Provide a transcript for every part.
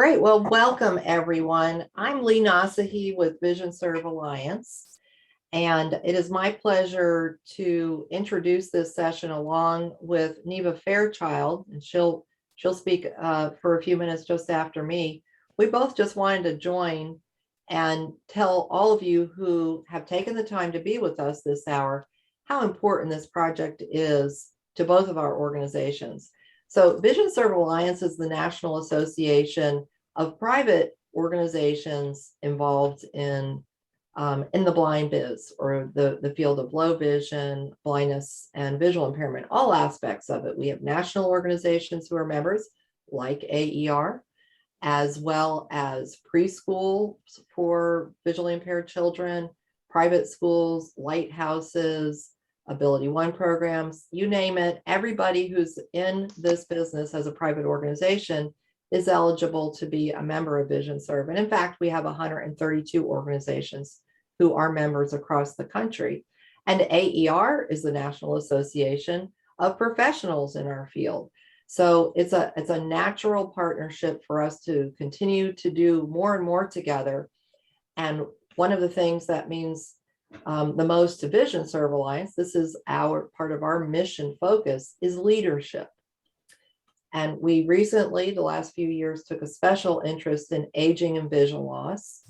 Great. Well, welcome everyone. I'm Lee Nasahi with VisionServe Alliance, and it is my pleasure to introduce this session along with Neva Fairchild, and she'll speak for a few minutes just after me. We both just wanted to join and tell all of you who have taken the time to be with us this hour how important this project is to both of our organizations. So VisionServe Alliance is the National Association of private organizations involved in the blind biz, or the field of low vision, blindness, and visual impairment, all aspects of it. We have national organizations who are members, like AER, as well as preschool for visually impaired children, private schools, lighthouses, Ability One programs, you name it. Everybody who's in this business as a private organization is eligible to be a member of VisionServe. And in fact, we have 132 organizations who are members across the country. And AER is the National Association of Professionals in our field. So it's a natural partnership for us to continue to do more and more together. And one of the things that means the most to VisionServe Alliance, this is part of our mission focus, is leadership. And we recently, the last few years, took a special interest in aging and vision loss.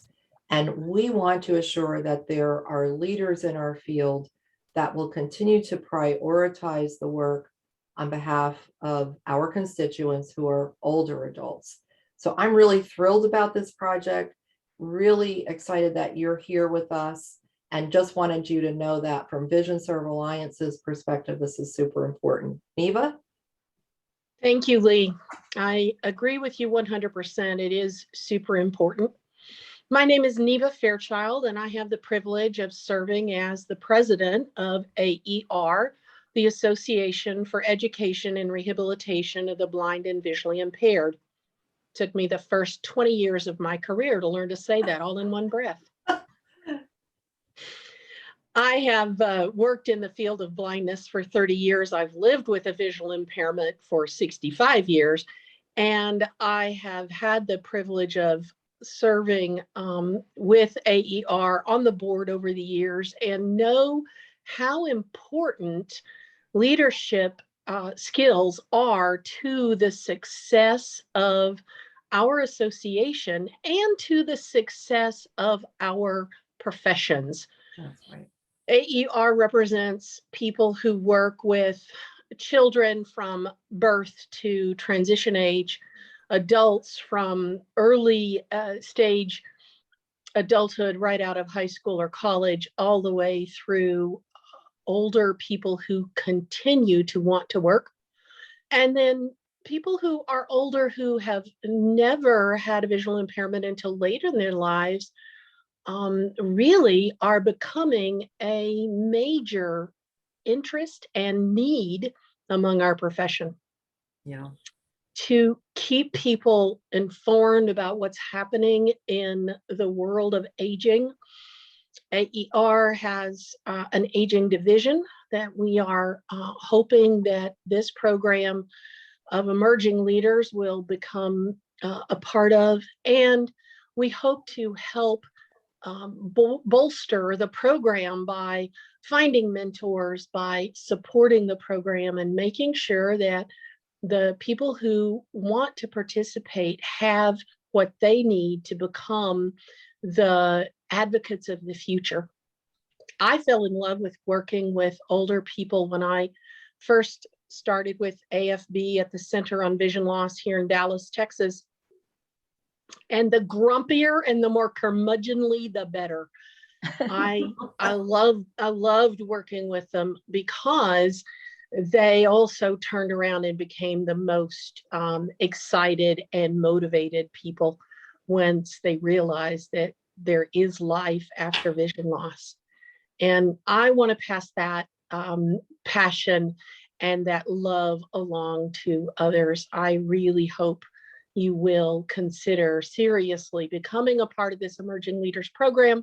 And we want to assure that there are leaders in our field that will continue to prioritize the work on behalf of our constituents who are older adults. So I'm really thrilled about this project, really excited that you're here with us, and just wanted you to know that from VisionServe Alliance's perspective, this is super important. Neva? Thank you, Lee. I agree with you 100%. It is super important. My name is Neva Fairchild, and I have the privilege of serving as the president of AER, the Association for Education and Rehabilitation of the Blind and Visually Impaired. It took me the first 20 years of my career to learn to say that all in one breath. I have worked in the field of blindness for 30 years. I've lived with a visual impairment for 65 years, and I have had the privilege of serving with AER on the board over the years, and know how important leadership skills are to the success of our association and to the success of our professions. That's right. AER represents people who work with children from birth to transition age, adults from early stage adulthood right out of high school or college, all the way through older people who continue to want to work. And then people who are older who have never had a visual impairment until late in their lives, really are becoming a major interest and need among our profession. Yeah. To keep people informed about what's happening in the world of aging, AER has an aging division that we are hoping that this program of emerging leaders will become a part of, and we hope to help bolster the program by finding mentors, by supporting the program, and making sure that the people who want to participate have what they need to become the advocates of the future. I fell in love with working with older people when I first started with AFB at the Center on Vision Loss here in Dallas, Texas. And the grumpier and the more curmudgeonly, the better. I loved working with them because they also turned around and became the most excited and motivated people once they realized that there is life after vision loss. And I want to pass that passion and that love along to others. I really hope you will consider seriously becoming a part of this Emerging Leaders program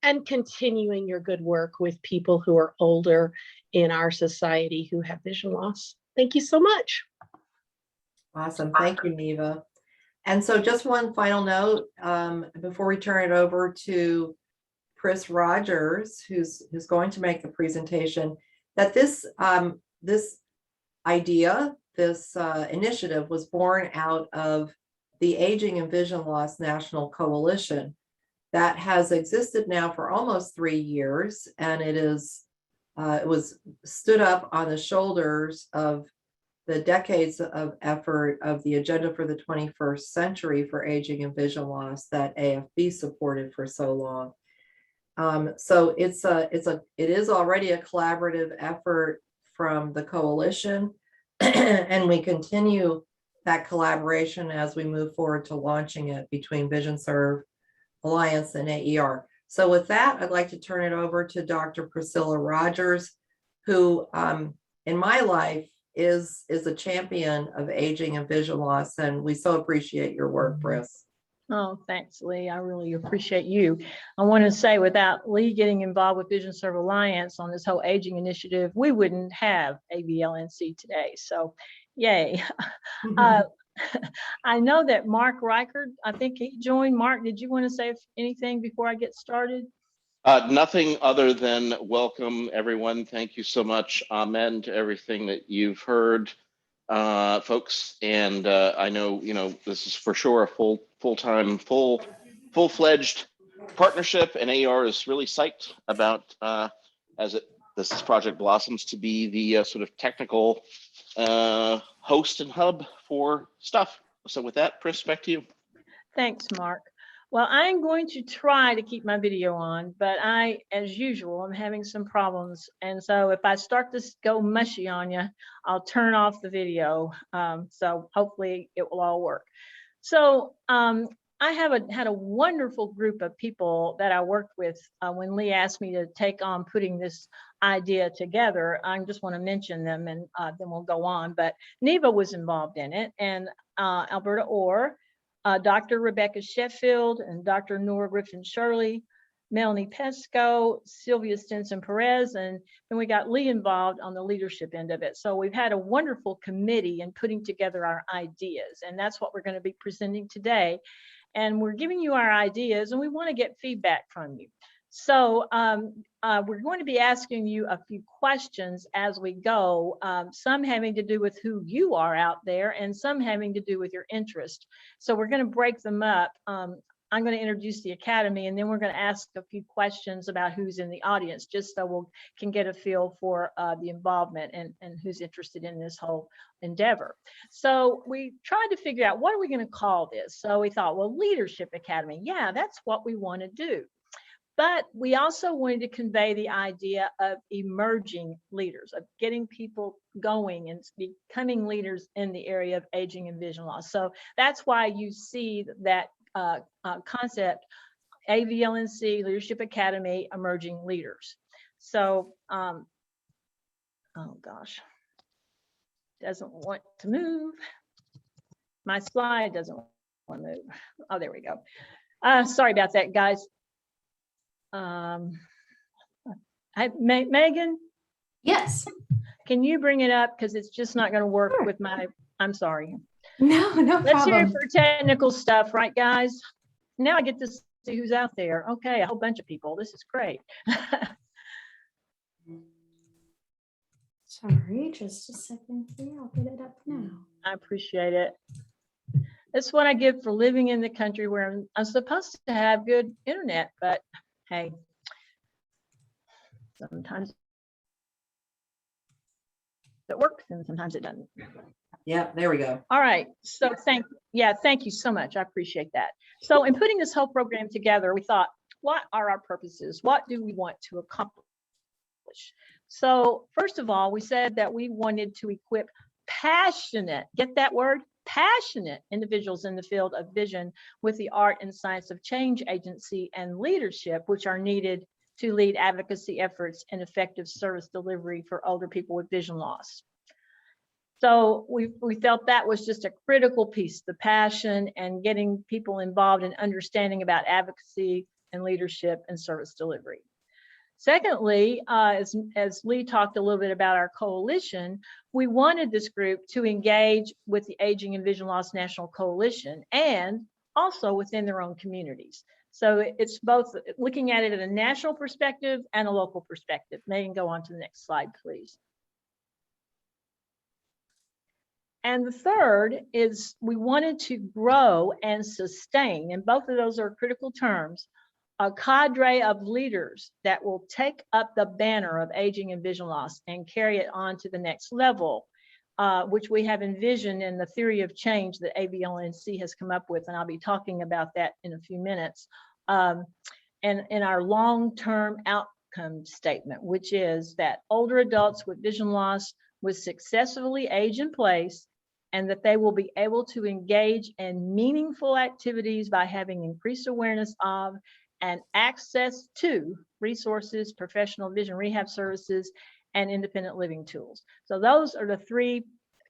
and continuing your good work with people who are older in our society who have vision loss. Thank you so much. Awesome. Thank you, Neva. And so just one final note before we turn it over to Chris Rogers, who's going to make the presentation, that this idea, this initiative was born out of the Aging and Vision Loss National Coalition that has existed now for almost 3 years, and it was stood up on the shoulders of the decades of effort of the Agenda for the 21st Century for Aging and Vision Loss that AFB supported for so long. So it is already a collaborative effort from the coalition, and we continue that collaboration as we move forward to launching it between VisionServe Alliance and AER. So with that, I'd like to turn it over to Dr. Priscilla Rogers, who in my life is a champion of aging and vision loss, and we so appreciate your work, Pris. Oh, thanks, Lee. I really appreciate you. I want to say, without Lee getting involved with VisionServe Alliance on this whole aging initiative, we wouldn't have AVLNC today. So, yay. I know that Mark Reichert, I think he joined. Mark, did you want to say anything before I get started? Nothing other than welcome, everyone. Thank you so much. Amen to everything that you've heard, folks. And I know, this is for sure a full-time, full-fledged partnership, and AER is really psyched about this project blossoms to be the sort of technical host and hub for stuff. So with that, Pris, back to you. Thanks, Mark. Well, I'm going to try to keep my video on, but as usual, I'm having some problems. And so if I start to go mushy on you, I'll turn off the video. So hopefully it will all work. So I had a wonderful group of people that I worked with when Lee asked me to take on putting this idea together. I just want to mention them, and then we'll go on. But Neva was involved in it, and Alberta Orr, Dr. Rebecca Sheffield, and Dr. Nora Griffin-Shirley, Melanie Pesco, Sylvia Stinson-Perez, and then we got Lee involved on the leadership end of it. So we've had a wonderful committee in putting together our ideas, and that's what we're going to be presenting today. And we're giving you our ideas, and we want to get feedback from you. So we're going to be asking you a few questions as we go, some having to do with who you are out there and some having to do with your interest. So we're going to break them up. I'm going to introduce the Academy, and then we're going to ask a few questions about who's in the audience, just so we can get a feel for the involvement and who's interested in this whole endeavor. So we tried to figure out, what are we going to call this? So we thought, well, Leadership Academy. Yeah, that's what we want to do. But we also wanted to convey the idea of emerging leaders, of getting people going and becoming leaders in the area of aging and vision loss. So that's why you see that concept, AVLNC, Leadership Academy, Emerging Leaders. So, oh gosh, doesn't want to move. My slide doesn't want to move. Oh, there we go. Sorry about that, guys. Megan? Yes. Can you bring it up? Because it's just not going to work with my, I'm sorry. No problem. Let's hear it for technical stuff, right, guys? Now I get to see who's out there. Okay, a whole bunch of people. This is great. Sorry, just a second here. I'll get it up now. I appreciate it. That's what I get for living in the country where I'm supposed to have good internet, but hey, sometimes it works and sometimes it doesn't. Yeah, there we go. All right, so thank you so much. I appreciate that. So in putting this whole program together, we thought, what are our purposes? What do we want to accomplish? So first of all, we said that we wanted to equip passionate, get that word? Passionate individuals in the field of vision with the art and science of change agency and leadership, which are needed to lead advocacy efforts and effective service delivery for older people with vision loss. So we felt that was just a critical piece, the passion and getting people involved in understanding about advocacy and leadership and service delivery. Secondly, as Lee talked a little bit about our coalition, we wanted this group to engage with the Aging and Vision Loss National Coalition and also within their own communities. So it's both looking at it at a national perspective and a local perspective. Megan, go on to the next slide, please. And the third is we wanted to grow and sustain, and both of those are critical terms, a cadre of leaders that will take up the banner of aging and vision loss and carry it on to the next level, which we have envisioned in the theory of change that AVLNC has come up with, and I'll be talking about that in a few minutes, and in our long-term outcome statement, which is that older adults with vision loss will successfully age in place, and that they will be able to engage in meaningful activities by having increased awareness of and access to resources, professional vision rehab services, and independent living tools. So those are the three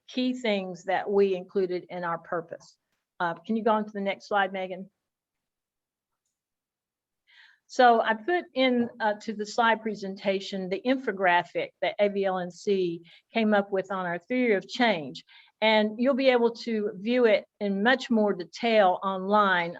key things that we included in our purpose. Can you go on to the next slide, Megan? So I put in to the slide presentation the infographic that AVLNC came up with on our theory of change. And you'll be able to view it in much more detail online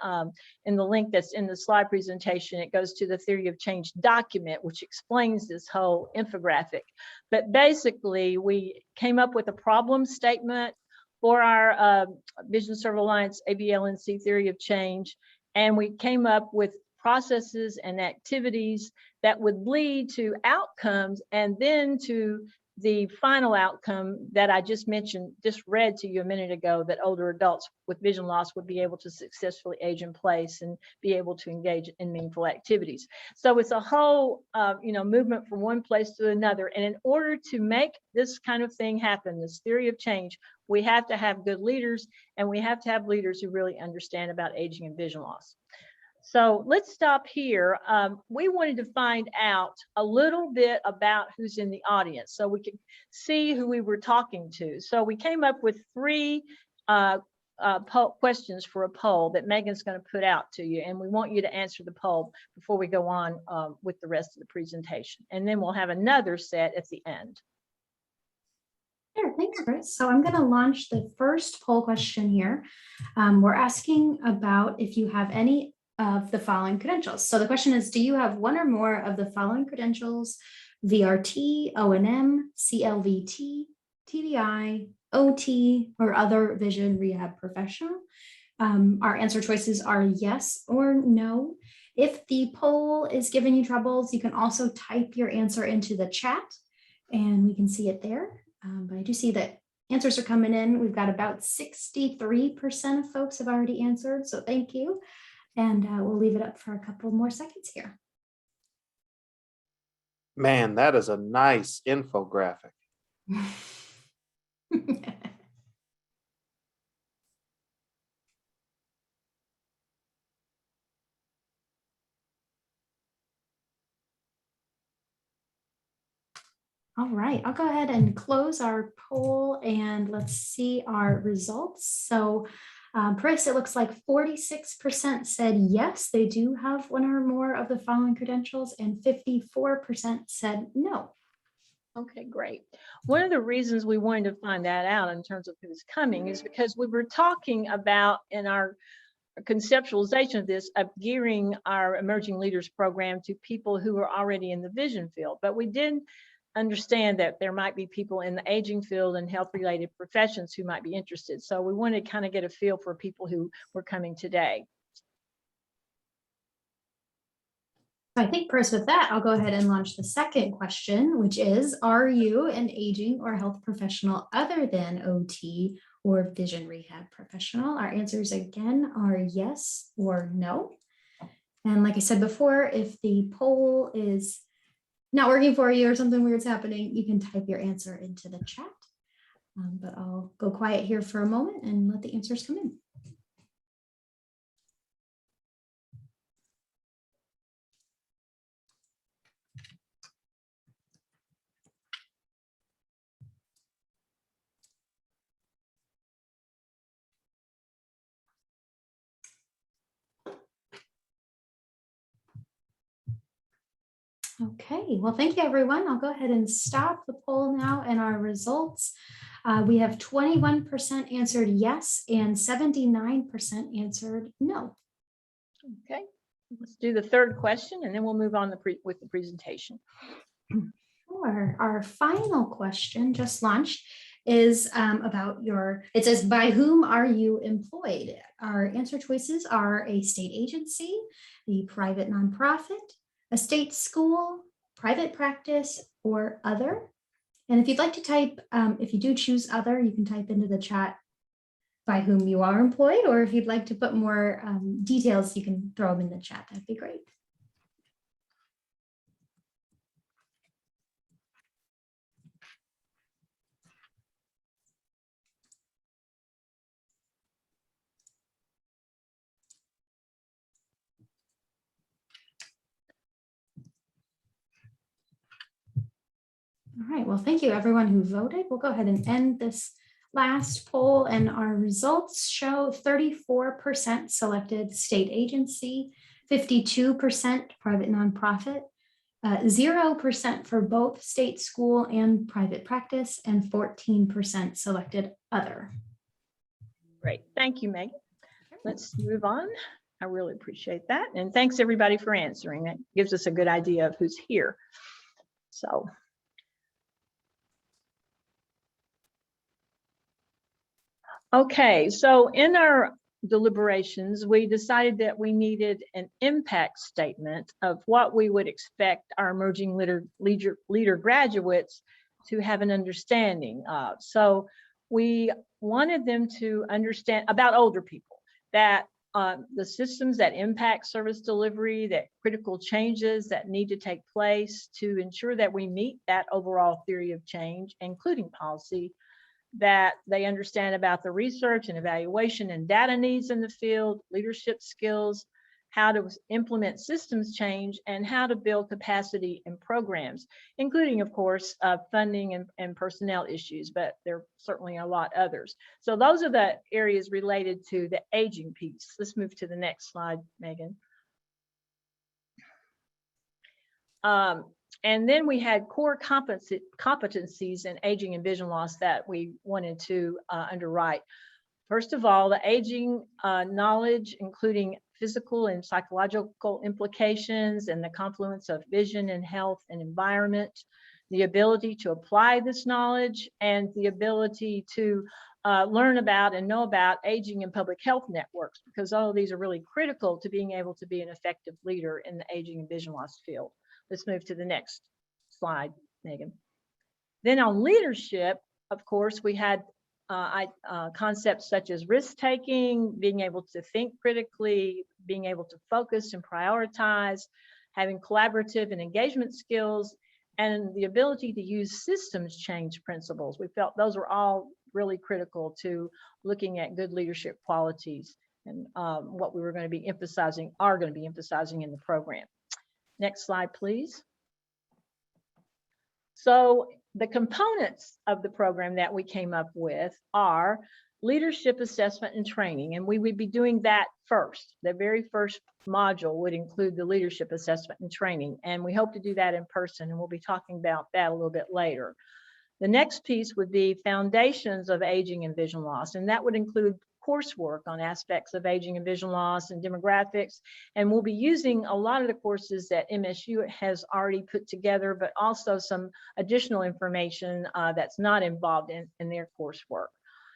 in the link that's in the slide presentation. It goes to the theory of change document, which explains this whole infographic. But basically, we came up with a problem statement for our VisionServe Alliance AVLNC theory of change. And we came up with processes and activities that would lead to outcomes and then to the final outcome that I just mentioned, just read to you a minute ago, that older adults with vision loss would be able to successfully age in place and be able to engage in meaningful activities. So it's a whole, movement from one place to another. And in order to make this kind of thing happen, this theory of change, we have to have good leaders, and we have to have leaders who really understand about aging and vision loss. So let's stop here. We wanted to find out a little bit about who's in the audience so we could see who we were talking to. So we came up with three questions for a poll that Megan's going to put out to you. And we want you to answer the poll before we go on with the rest of the presentation. And then we'll have another set at the end. Sure, thanks, Chris. So I'm going to launch the first poll question here. We're asking about if you have any of the following credentials. So the question is, do you have one or more of the following credentials: VRT, O&M, CLVT, TBI, OT, or other vision rehab professional? Our answer choices are yes or no. If the poll is giving you troubles, you can also type your answer into the chat and we can see it there. But I do see that answers are coming in. We've got about 63% of folks have already answered, so thank you. And we'll leave it up for a couple more seconds here. Man, that is a nice infographic. All right, I'll go ahead and close our poll and let's see our results. So Chris, it looks like 46% said yes, they do have one or more of the following credentials, and 54% said no. Okay, great. One of the reasons we wanted to find that out in terms of who's coming is because we were talking about in our conceptualization of this, of gearing our emerging leaders program to people who are already in the vision field, but we did understand that there might be people in the aging field and health related professions who might be interested. So we wanted to kind of get a feel for people who were coming today. I think, Chris, with that, I'll go ahead and launch the second question, which is, are you an aging or health professional other than OT or vision rehab professional? Our answers again are yes or no. And like I said before, if the poll is not working for you or something weird's happening, you can type your answer into the chat. But I'll go quiet here for a moment and let the answers come in. Okay, well, thank you, everyone. I'll go ahead and stop the poll now and our results. We have 21% answered yes and 79% answered no. Okay, let's do the third question and then we'll move on with the presentation. Sure. Our final question, just launched, is about it says, by whom are you employed? Our answer choices are a state agency, the private nonprofit, a state school, private practice, or other. And if you'd like to type, if you do choose other, you can type into the chat by whom you are employed, or if you'd like to put more details, you can throw them in the chat. That'd be great. All right, well, thank you everyone who voted. We'll go ahead and end this last poll, and our results show 34% selected state agency, 52% private nonprofit, 0% for both state school and private practice, and 14% selected other. Great, thank you, Megan. Let's move on. I really appreciate that. And thanks everybody for answering. That gives us a good idea of who's here. So. Okay, so in our deliberations, we decided that we needed an impact statement of what we would expect our emerging leader graduates to have an understanding of. So we wanted them to understand about older people, that the systems that impact service delivery, that critical changes that need to take place to ensure that we meet that overall theory of change, including policy, that they understand about the research and evaluation and data needs in the field, leadership skills, how to implement systems change, and how to build capacity in programs, including, of course, funding and personnel issues, but there are certainly a lot others. So those are the areas related to the aging piece. Let's move to the next slide, Megan. And then we had core competencies in aging and vision loss that we wanted to underwrite. First of all, the aging knowledge, including physical and psychological implications and the confluence of vision and health and environment, the ability to apply this knowledge, and the ability to learn about and know about aging and public health networks, because all of these are really critical to being able to be an effective leader in the aging and vision loss field. Let's move to the next slide, Megan. Then on leadership, of course, we had concepts such as risk-taking, being able to think critically, being able to focus and prioritize, having collaborative and engagement skills, and the ability to use systems change principles. We felt those were all really critical to looking at good leadership qualities and what we were going to be emphasizing, in the program. Next slide, please. So the components of the program that we came up with are leadership assessment and training, and we would be doing that first. The very first module would include the leadership assessment and training, and we hope to do that in person, and we'll be talking about that a little bit later. The next piece would be foundations of aging and vision loss, and that would include coursework on aspects of aging and vision loss and demographics. And we'll be using a lot of the courses that MSU has already put together, but also some additional information that's not involved in their coursework.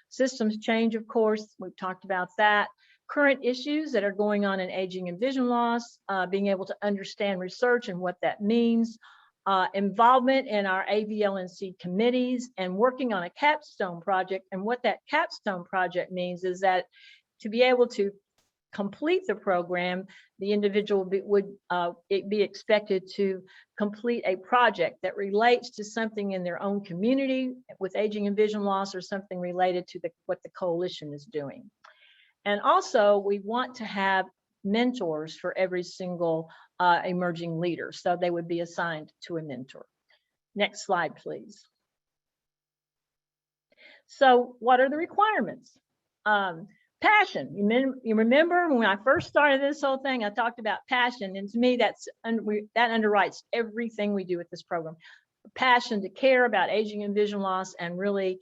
Systems change, of course, we've talked about that. Current issues that are going on in aging and vision loss, being able to understand research and what that means. Involvement in our AVLNC committees, and working on a capstone project. And what that capstone project means is that to be able to complete the program, the individual would be expected to complete a project that relates to something in their own community with aging and vision loss, or something related to what the coalition is doing. And also, we want to have mentors for every single emerging leader, so they would be assigned to a mentor. Next slide, please. So what are the requirements? Passion. You remember when I first started this whole thing, I talked about passion, and to me, that underwrites everything we do with this program. Passion to care about aging and vision loss, and really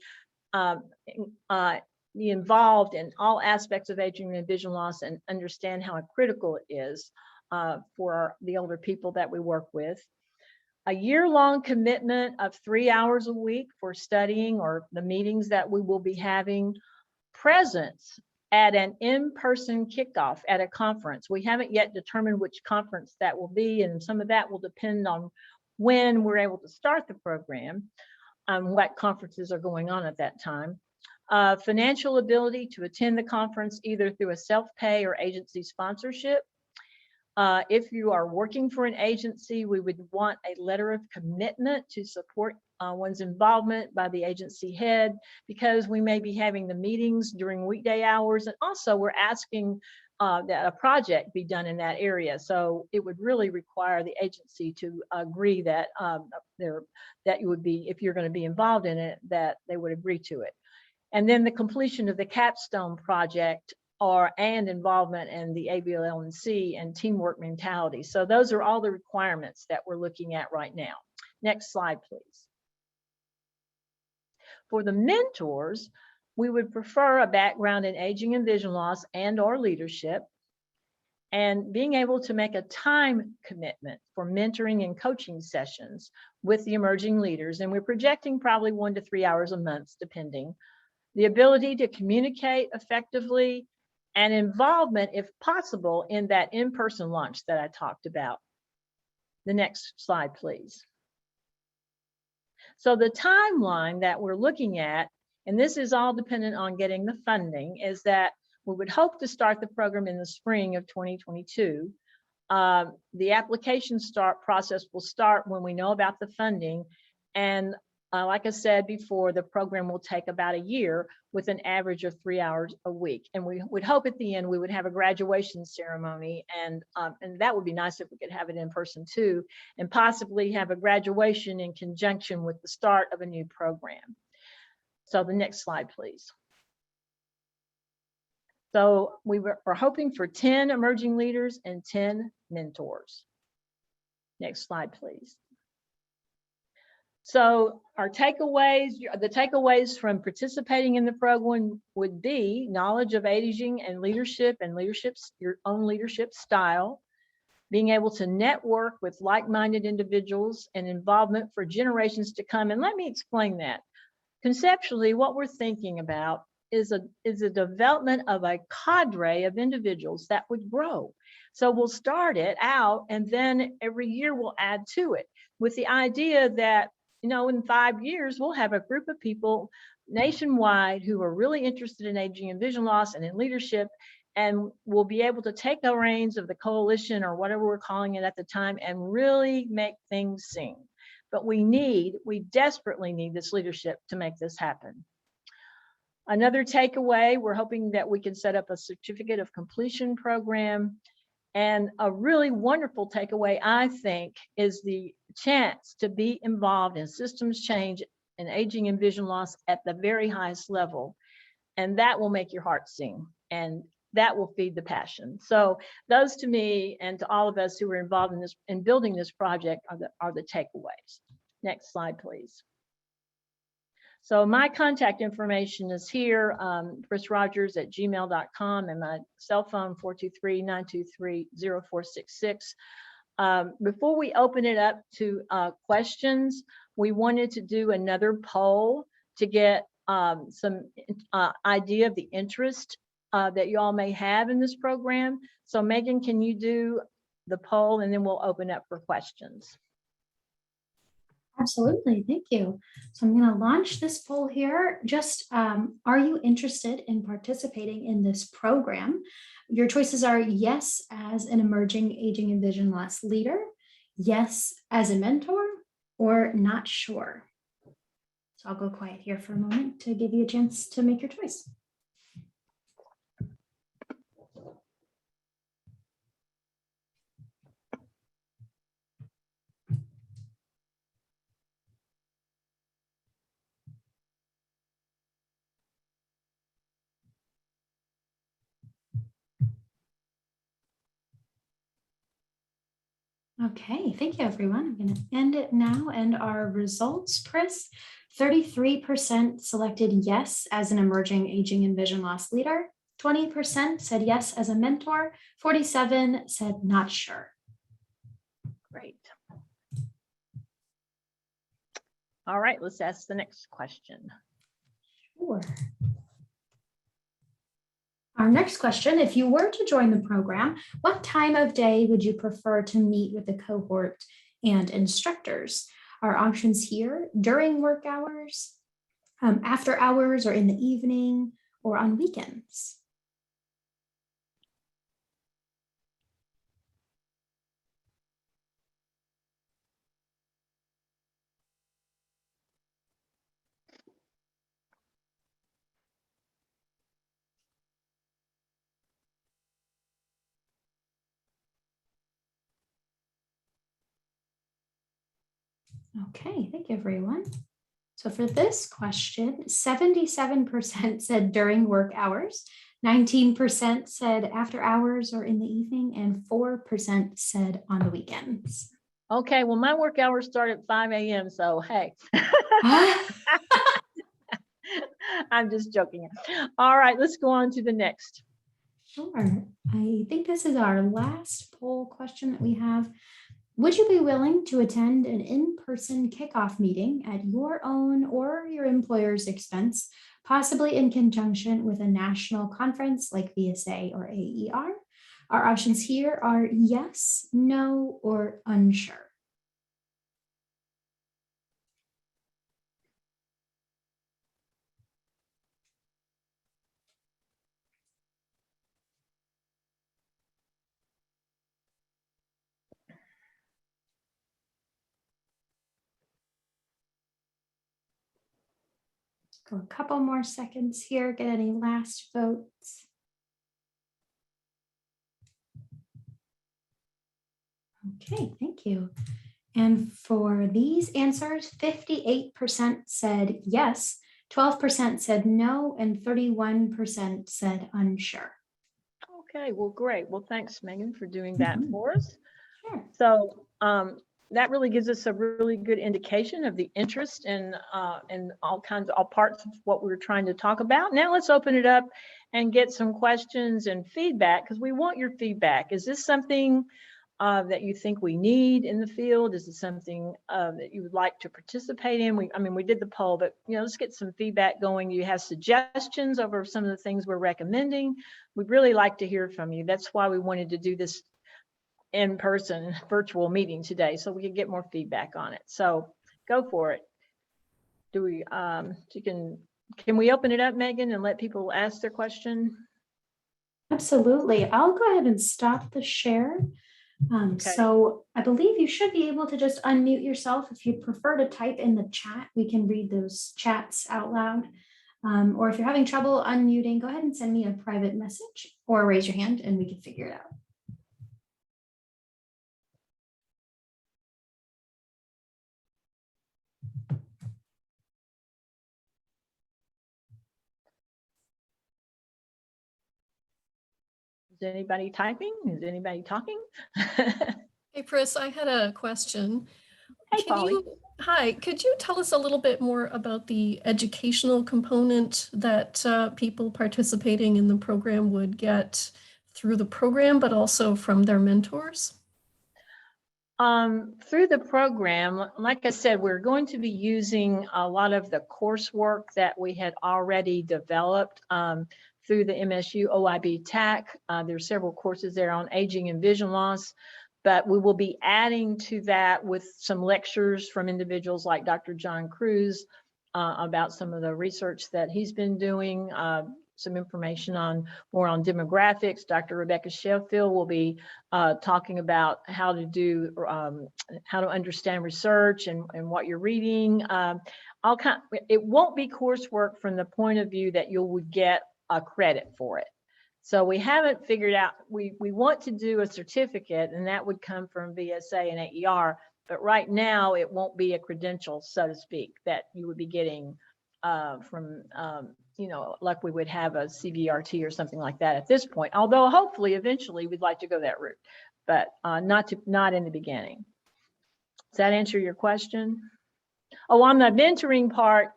be involved in all aspects of aging and vision loss, and understand how critical it is for the older people that we work with. A year-long commitment of 3 hours a week for studying or the meetings that we will be having. Presence at an in-person kickoff at a conference. We haven't yet determined which conference that will be, and some of that will depend on when we're able to start the program, what conferences are going on at that time. Financial ability to attend the conference either through a self-pay or agency sponsorship. If you are working for an agency, we would want a letter of commitment to support one's involvement by the agency head, because we may be having the meetings during weekday hours. And also we're asking that a project be done in that area. So it would really require the agency to agree that that you would be, if you're going to be involved in it, that they would agree to it. And then the completion of the capstone project and involvement in the AVLNC and teamwork mentality. So those are all the requirements that we're looking at right now. Next slide, please. For the mentors, we would prefer a background in aging and vision loss and/or leadership, and being able to make a time commitment for mentoring and coaching sessions with the emerging leaders. And we're projecting probably 1 to 3 hours a month, depending. The ability to communicate effectively, and involvement, if possible, in that in-person launch that I talked about. The next slide, please. So the timeline that we're looking at, and this is all dependent on getting the funding, is that we would hope to start the program in the spring of 2022. The application process will start when we know about the funding. And like I said before, the program will take about a year with an average of 3 hours a week. And we would hope at the end we would have a graduation ceremony, and that would be nice if we could have it in person too, and possibly have a graduation in conjunction with the start of a new program. So the next slide, please. So we're hoping for 10 emerging leaders and 10 mentors. Next slide, please. So our takeaways, the takeaways from participating in the program would be knowledge of aging and leadership, and your own leadership style, being able to network with like-minded individuals, and involvement for generations to come. And let me explain that. Conceptually, what we're thinking about is a development of a cadre of individuals that would grow. So we'll start it out, and then every year we'll add to it, with the idea that, you know, in 5 years, we'll have a group of people nationwide who are really interested in aging and vision loss and in leadership, and we'll be able to take the reins of the coalition, or whatever we're calling it at the time, and really make things sing. But we desperately need this leadership to make this happen. Another takeaway, we're hoping that we can set up a certificate of completion program. And a really wonderful takeaway, I think, is the chance to be involved in systems change and aging and vision loss at the very highest level. And that will make your heart sing, and that will feed the passion. So those, to me and to all of us who were involved in this, in building this project, are the takeaways. Next slide, please. So my contact information is here, chrisrogers@gmail.com, and my cell phone 423-923-0466. Before we open it up to questions, we wanted to do another poll to get some idea of the interest that you all may have in this program. So Megan, can you do the poll, and then we'll open up for questions. Absolutely, thank you. So I'm going to launch this poll here. Just, are you interested in participating in this program? Your choices are yes as an emerging aging and vision loss leader, yes as a mentor, or not sure. So I'll go quiet here for a moment to give you a chance to make your choice. Okay, thank you, everyone. I'm going to end it now. And our results, Chris, 33% selected yes as an emerging aging and vision loss leader. 20% said yes as a mentor. 47 said not sure. Great. All right, let's ask the next question. Sure. Our next question, if you were to join the program, what time of day would you prefer to meet with the cohort and instructors? Our options here: during work hours, after hours, or in the evening, or on weekends. Okay, thank you, everyone. So for this question, 77% said during work hours, 19% said after hours or in the evening, and 4% said on the weekends. Okay, well, my work hours start at 5 a.m. So, hey. I'm just joking. All right, let's go on to the next. Sure. I think this is our last poll question that we have. Would you be willing to attend an in-person kickoff meeting at your own or your employer's expense, possibly in conjunction with a national conference like VSA or AER? Our options here are yes, no, or unsure. Go a couple more seconds here, get any last votes. Okay, thank you. And for these answers, 58% said yes, 12% said no, and 31% said unsure. Okay, well, great. Well, thanks, Megan, for doing that for us. Sure. So that really gives us a really good indication of the interest in all parts of what we were trying to talk about. Now let's open it up and get some questions and feedback, because we want your feedback. Is this something that you think we need in the field? Is it something that you would like to participate in? We did the poll, but let's get some feedback going. You have suggestions over some of the things we're recommending. We'd really like to hear from you. That's why we wanted to do this in-person virtual meeting today, so we could get more feedback on it. So go for it. Do we can we open it up, Megan, and let people ask their question? Absolutely. I'll go ahead and stop the share. Okay. So I believe you should be able to just unmute yourself. If you prefer to type in the chat, we can read those chats out loud. Or if you're having trouble unmuting, go ahead and send me a private message or raise your hand and we can figure it out. Is anybody typing? Is anybody talking? Hey, Chris, I had a question. Hey, Polly. Hi, could you tell us a little bit more about the educational component that people participating in the program would get through the program, but also from their mentors? Through the program, like I said, we're going to be using a lot of the coursework that we had already developed through the MSU OIB TAC. There's several courses there on aging and vision loss, but we will be adding to that with some lectures from individuals like Dr. John Cruz about some of the research that he's been doing, some information more on demographics. Dr. Rebecca Sheffield will be talking about how to understand research and what you're reading. It won't be coursework from the point of view that you would get a credit for it. So we haven't figured out, we want to do a certificate, and that would come from VSA and AER, but right now it won't be a credential, so to speak, that you would be getting from, like we would have a CVRT or something like that at this point, although hopefully eventually we'd like to go that route. but not in the beginning. Does that answer your question? Oh, on the mentoring part,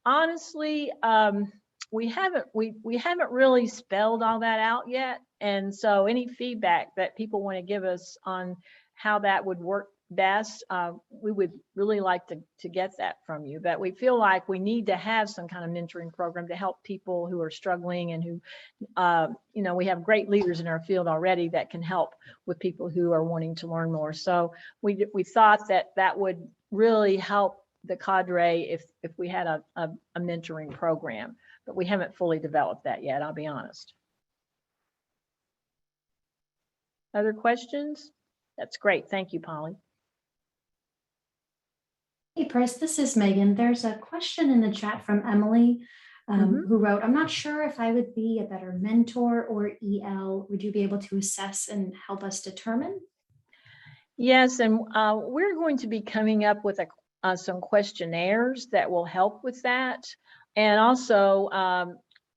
honestly, we haven't really spelled all that out yet. And so any feedback that people want to give us on how that would work best, we would really like to get that from you. But we feel like we need to have some kind of mentoring program to help people who are struggling and who, you know, we have great leaders in our field already that can help with people who are wanting to learn more. So we thought that would really help the cadre if we had a mentoring program, but we haven't fully developed that yet, I'll be honest. Other questions? That's great. Thank you, Polly. Hey, Chris, this is Megan. There's a question in the chat from Emily who wrote, I'm not sure if I would be a better mentor or EL. Would you be able to assess and help us determine? Yes, and we're going to be coming up with some questionnaires that will help with that. And also,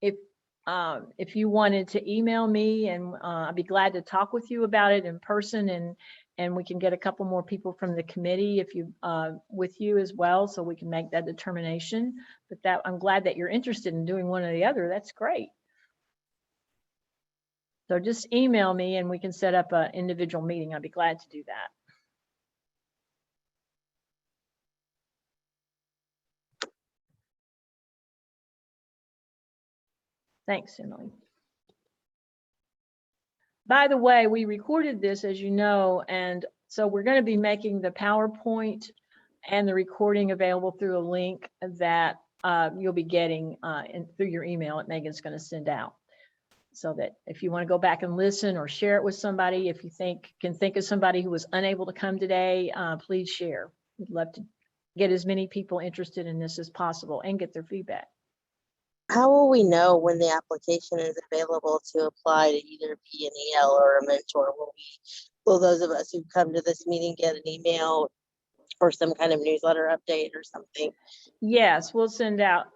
if you wanted to email me, and I'd be glad to talk with you about it in person, and we can get a couple more people from the committee if you with you as well, so we can make that determination. But I'm glad that you're interested in doing one or the other. That's great. So just email me and we can set up an individual meeting. I'd be glad to do that. Thanks, Emily. By the way, we recorded this, as you know, and so we're going to be making the PowerPoint and the recording available through a link that you'll be getting through your email that Megan's going to send out. So that if you want to go back and listen or share it with somebody, if you can think of somebody who was unable to come today, please share. We'd love to get as many people interested in this as possible and get their feedback. How will we know when the application is available to apply to either be an EL or a mentor? Will those of us who come to this meeting get an email or some kind of newsletter update or something? Yes, we'll send out,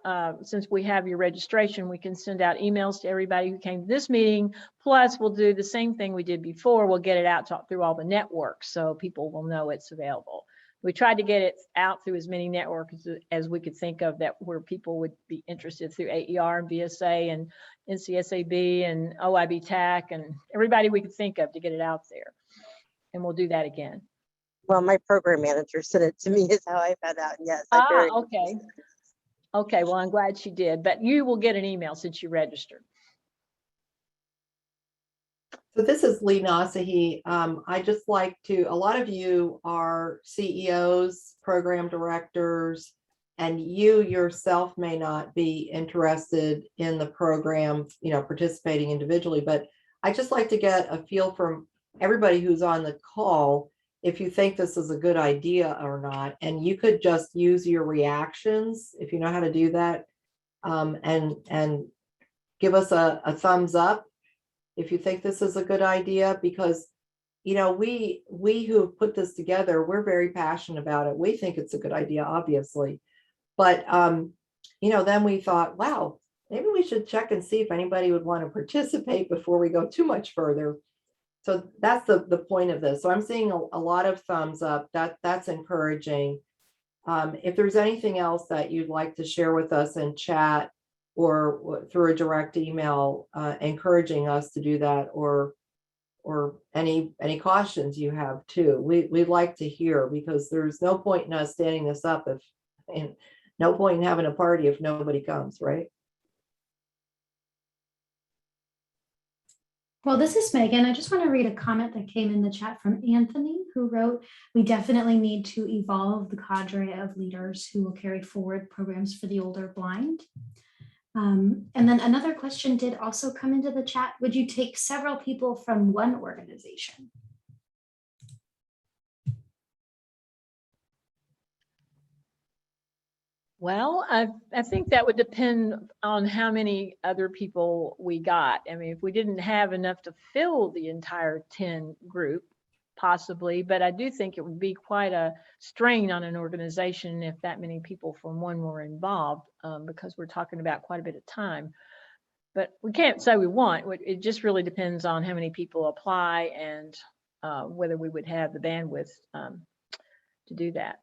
since we have your registration, we can send out emails to everybody who came to this meeting. Plus, we'll do the same thing we did before. We'll get it out through all the networks so people will know it's available. We tried to get it out through as many networks as we could think of where people would be interested through AER and VSA and NCSAB and OIB TAC and everybody we could think of to get it out there. And we'll do that again. Well, my program manager sent it to me is how I found out. Yes. Okay. Okay, well, I'm glad she did, but you will get an email since you registered. So this is Lee Nasahi. I just like to, a lot of you are CEOs, program directors, and you yourself may not be interested in the program, you know, participating individually, but I just like to get a feel from everybody who's on the call if you think this is a good idea or not. And you could just use your reactions if you know how to do that, and give us a thumbs up if you think this is a good idea, because, you know, we who have put this together, we're very passionate about it. We think it's a good idea, obviously. But, you know, then we thought, wow, maybe we should check and see if anybody would want to participate before we go too much further. So that's the point of this. So I'm seeing a lot of thumbs up. That's encouraging. If there's anything else that you'd like to share with us in chat or through a direct email, encouraging us to do that, or any cautions you have too, we'd like to hear, because there's no point in us standing this up and no point in having a party if nobody comes, right? Well, this is Megan. I just want to read a comment that came in the chat from Anthony, who wrote, we definitely need to evolve the cadre of leaders who will carry forward programs for the older blind. And then another question did also come into the chat. Would you take several people from one organization? Well, I think that would depend on how many other people we got. I mean, if we didn't have enough to fill the entire 10 group, possibly, but I do think it would be quite a strain on an organization if that many people from one were involved, because we're talking about quite a bit of time. But we can't say we want. It just really depends on how many people apply and whether we would have the bandwidth to do that.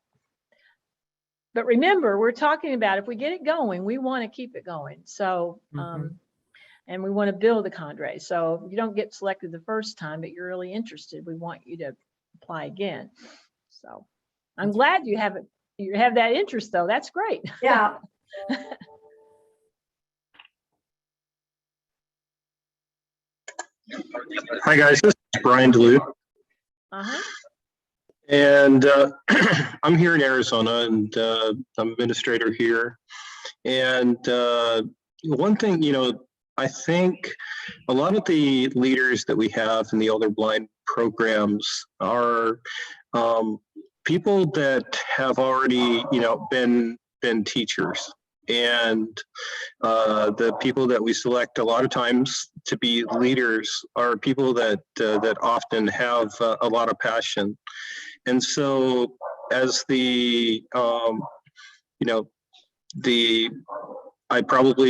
But remember, we're talking about if we get it going, we want to keep it going. So, and we want to build the cadre. So if you don't get selected the first time, but you're really interested, we want you to apply again. So I'm glad you have it. You have that interest, though. That's great. Yeah. Hi guys, this is Brian Duluth, and I'm here in Arizona, and I'm administrator here. And one thing, I think a lot of the leaders that we have in the older blind programs are people that have already, been teachers. And the people that we select a lot of times to be leaders are people that that often have a lot of passion. And so as I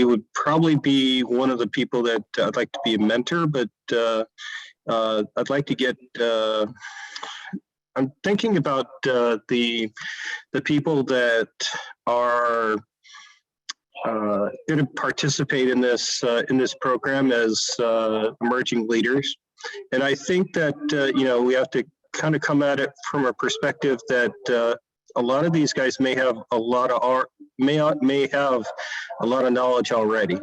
would probably be one of the people that I'd like to be a mentor, but I'd like to get I'm thinking about the people that are going to participate in this program as emerging leaders. And I think that we have to kind of come at it from a perspective that a lot of these guys may have a lot of may have a lot of knowledge already,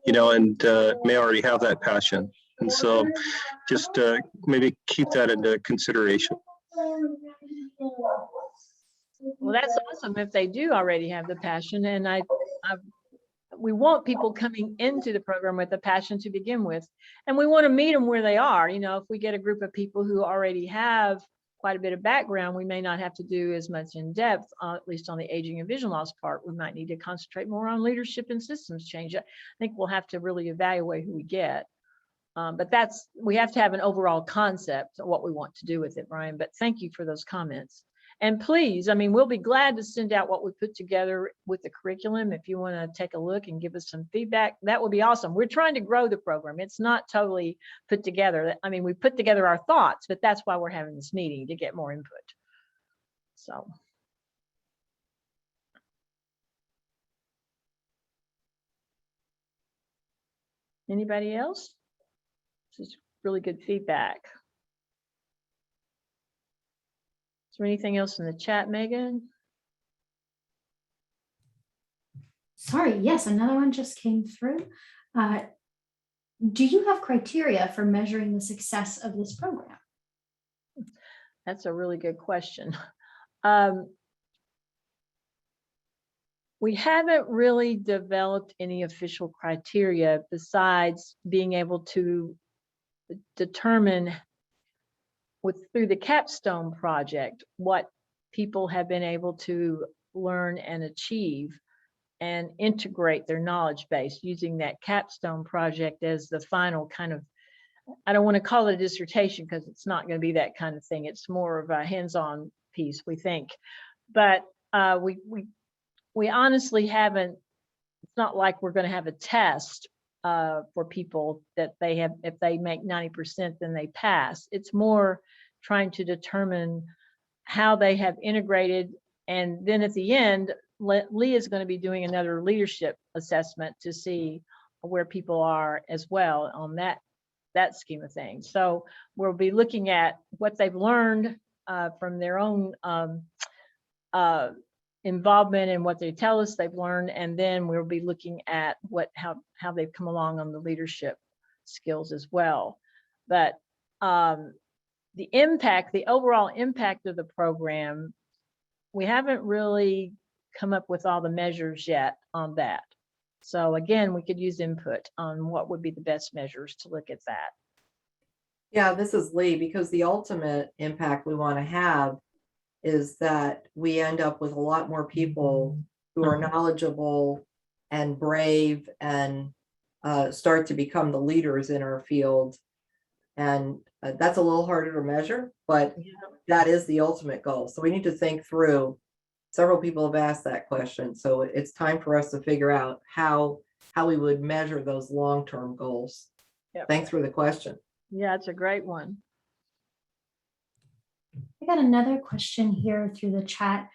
and may already have that passion. And so just maybe keep that into consideration. Well, that's awesome if they do already have the passion. And we want people coming into the program with a passion to begin with. And we want to meet them where they are. If we get a group of people who already have quite a bit of background, we may not have to do as much in depth, at least on the aging and vision loss part. We might need to concentrate more on leadership and systems change. I think we'll have to really evaluate who we get. But we have to have an overall concept of what we want to do with it, Brian. But thank you for those comments. And please, we'll be glad to send out what we put together with the curriculum. If you want to take a look and give us some feedback, that would be awesome. We're trying to grow the program. It's not totally put together. We put together our thoughts, but that's why we're having this meeting, to get more input. So. Anybody else? This is really good feedback. Is there anything else in the chat, Megan? Sorry, yes, another one just came through. Do you have criteria for measuring the success of this program? That's a really good question. We haven't really developed any official criteria besides being able to determine through the capstone project what people have been able to learn and achieve and integrate their knowledge base using that capstone project as the final kind of, I don't want to call it a dissertation because it's not going to be that kind of thing. It's more of a hands-on piece, we think. But we honestly haven't, it's not like we're going to have a test for people that they have, if they make 90%, then they pass. It's more trying to determine how they have integrated. And then at the end, Lee is going to be doing another leadership assessment to see where people are as well on that scheme of things. So we'll be looking at what they've learned from their own involvement in what they tell us they've learned, and then we'll be looking at how they've come along on the leadership skills as well. But the overall impact of the program, we haven't really come up with all the measures yet on that. So again, we could use input on what would be the best measures to look at that. Yeah, this is Lee, because the ultimate impact we want to have is that we end up with a lot more people who are knowledgeable and brave and start to become the leaders in our field. And that's a little harder to measure, but that is the ultimate goal. So we need to think through. Several people have asked that question. So it's time for us to figure out how we would measure those long-term goals. Yep. Thanks for the question. Yeah, it's a great one. I got another question here through the chat.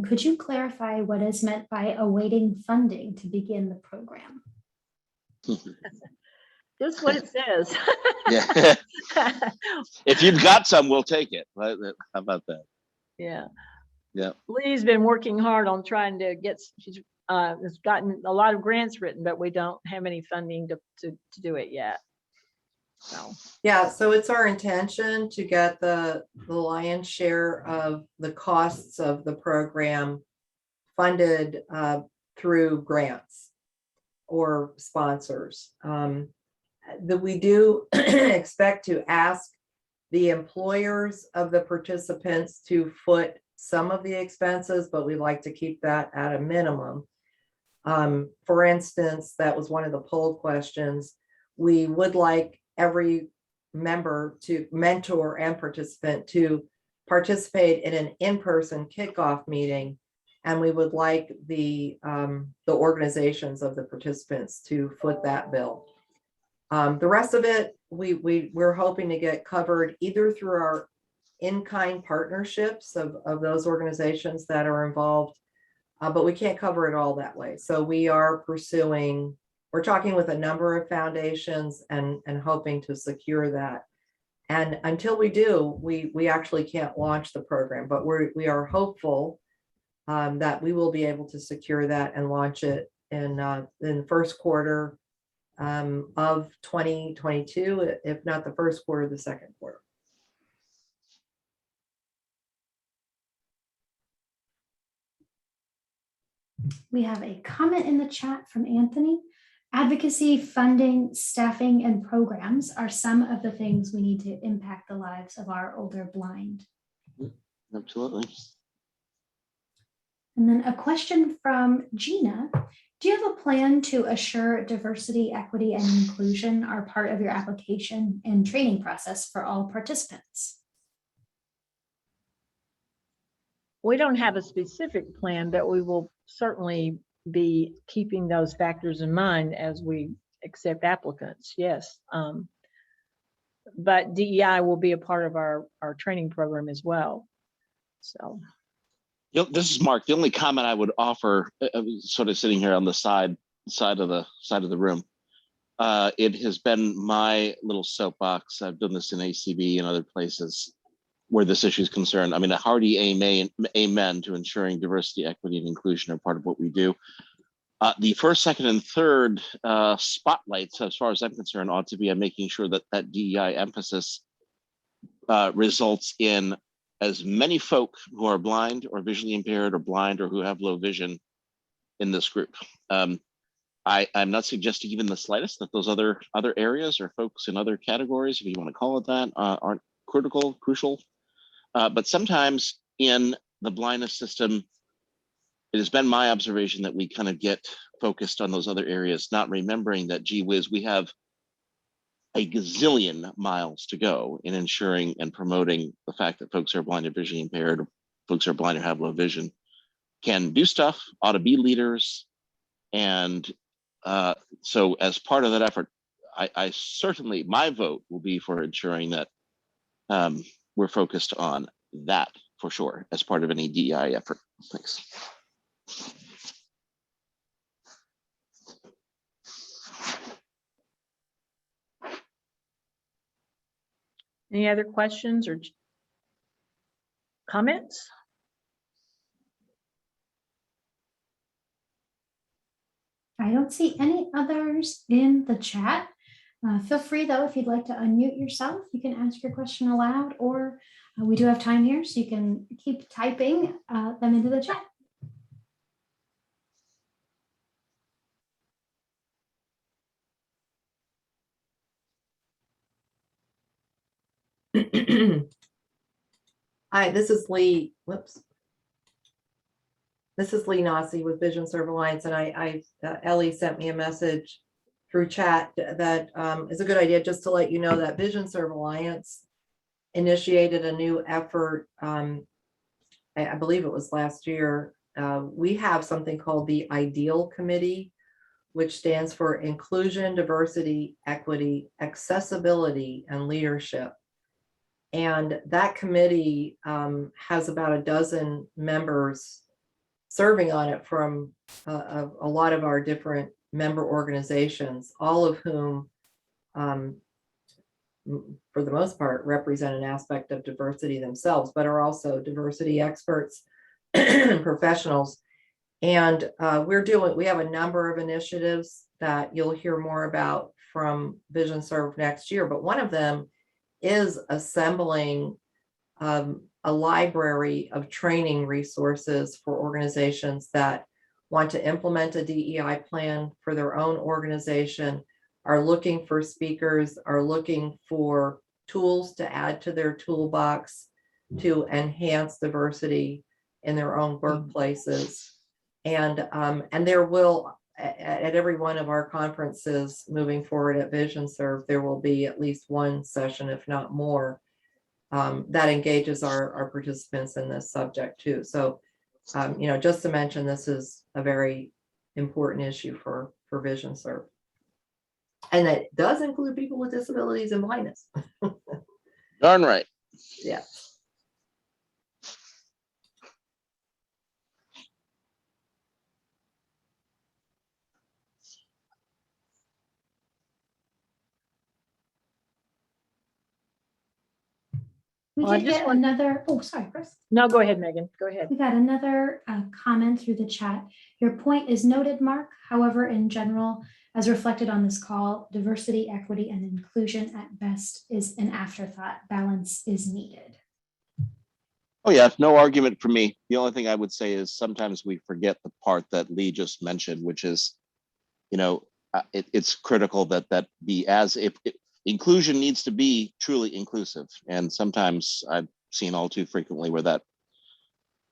Could you clarify what is meant by awaiting funding to begin the program? Just what it says. Yeah. If you've got some, we'll take it. How about that? Yeah. Yeah. Lee's been working hard on trying to get, she's has gotten a lot of grants written, but we don't have any funding to do it yet. So Yeah, so it's our intention to get the lion's share of the costs of the program funded through grants or sponsors. That we do expect to ask the employers of the participants to foot some of the expenses, but we like to keep that at a minimum. For instance, that was one of the poll questions. We would like every member to mentor and participant to participate in an in-person kickoff meeting. And we would like the organizations of the participants to foot that bill. The rest of it, we're hoping to get covered either through our in-kind partnerships of those organizations that are involved, but we can't cover it all that way. So we are pursuing, we're talking with a number of foundations and hoping to secure that. And until we do, we actually can't launch the program, but we are hopeful that we will be able to secure that and launch it in the first quarter of 2022, if not the first quarter, the second quarter. We have a comment in the chat from Anthony. Advocacy, funding, staffing, and programs are some of the things we need to impact the lives of our older blind. Absolutely. And then a question from Gina. Do you have a plan to assure diversity, equity, and inclusion are part of your application and training process for all participants? we don't have a specific plan, but we will certainly be keeping those factors in mind as we accept applicants. Yes. But DEI will be a part of our training program as well. So. This is Mark. The only comment I would offer, sort of sitting here on the side of the room, it has been my little soapbox. I've done this in ACB and other places where this issue is concerned. I mean, a hearty amen to ensuring diversity, equity, and inclusion are part of what we do. The first, second, and third spotlights, as far as I'm concerned, ought to be on making sure that that DEI emphasis results in as many folk who are blind or visually impaired or blind or who have low vision in this group. I'm not suggesting even the slightest that those other areas or folks in other categories, if you want to call it that, aren't crucial. But sometimes in the blindness system, it has been my observation that we kind of get focused on those other areas, not remembering that, gee whiz, we have a gazillion miles to go in ensuring and promoting the fact that folks who are blind or visually impaired, folks who are blind or have low vision, can do stuff, ought to be leaders. And so as part of that effort, I certainly, my vote will be for ensuring that we're focused on that for sure as part of any DEI effort. Thanks. Any other questions or comments? I don't see any others in the chat. Feel free though, if you'd like to unmute yourself, you can ask your question aloud, or we do have time here, so you can keep typing them into the chat. Hi, this is Lee. Whoops. This is Lee Nossi with VisionServe Alliance, and Ellie sent me a message through chat that is a good idea, just to let you know that VisionServe Alliance initiated a new effort. I believe it was last year. We have something called the IDEAL Committee, which stands for Inclusion, Diversity, Equity, Accessibility, and Leadership. And that committee has about a dozen members serving on it from a lot of our different member organizations, all of whom, for the most part, represent an aspect of diversity themselves, but are also diversity experts and professionals. And we have a number of initiatives that you'll hear more about from VisionServe next year, but one of them is assembling a library of training resources for organizations that want to implement a DEI plan for their own organization, are looking for speakers, are looking for tools to add to their toolbox to enhance diversity in their own workplaces. And there will, at every one of our conferences moving forward at VisionServe, there will be at least one session, if not more, that engages our participants in this subject too. So, just to mention, this is a very important issue for VisionServe. And that does include people with disabilities and blindness. Darn right. Yeah. We Well, I did just get want- another, oh, sorry, Chris. No, go ahead, Megan. Go ahead. We got another comment through the chat. Your point is noted, Mark. However, in general, as reflected on this call, diversity, equity, and inclusion at best is an afterthought. Balance is needed. Oh yeah, no argument for me. The only thing I would say is sometimes we forget the part that Lee just mentioned, which is, it's critical that be as if inclusion needs to be truly inclusive. And sometimes I've seen all too frequently where that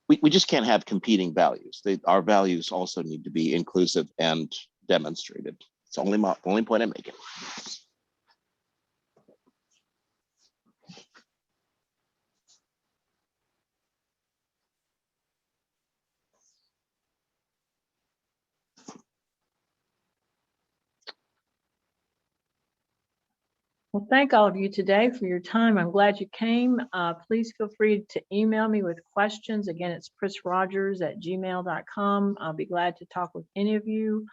we just can't have competing values. Our values also need to be inclusive and demonstrated. It's only point I'm making. Well, thank all of you today for your time. I'm glad you came. Please feel free to email me with questions. Again, it's chrisrogers@gmail.com. I'll be glad to talk with any of you.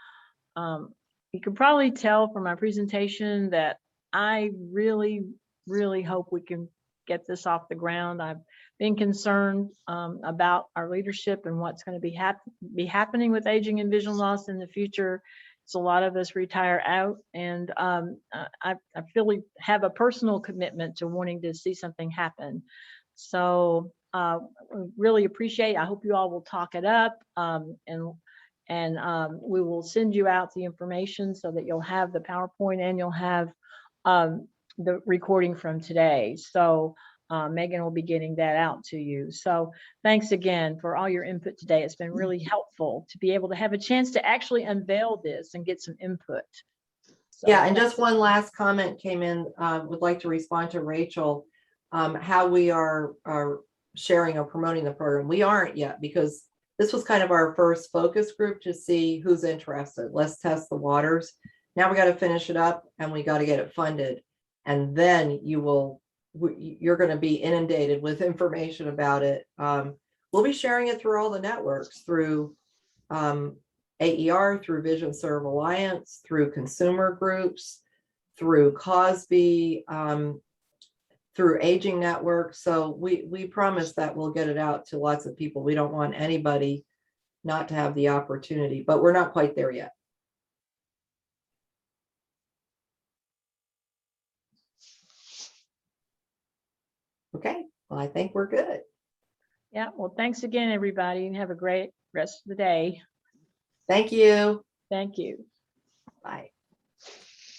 You can probably tell from my presentation that I really, really hope we can get this off the ground. I've been concerned about our leadership and what's going to be happening with aging and vision loss in the future. So a lot of us retire out, and I really have a personal commitment to wanting to see something happen. So really appreciate. I hope you all will talk it up, and we will send you out the information so that you'll have the PowerPoint and you'll have the recording from today. So Megan will be getting that out to you. So thanks again for all your input today. It's been really helpful to be able to have a chance to actually unveil this and get some input. So, yeah, and just one last comment came in. Would like to respond to Rachel, how we are sharing or promoting the program. We aren't yet, because this was kind of our first focus group to see who's interested. Let's test the waters. Now we got to finish it up and we got to get it funded. And then you're going to be inundated with information about it. We'll be sharing it through all the networks, through AER, through VisionServe Alliance, through consumer groups, through Cosby, through Aging Network. So we promise that we'll get it out to lots of people. We don't want anybody not to have the opportunity, but we're not quite there yet. Okay, well, I think we're good. yeah, well, thanks again, everybody, and have a great rest of the day. Thank you. Thank you. Bye.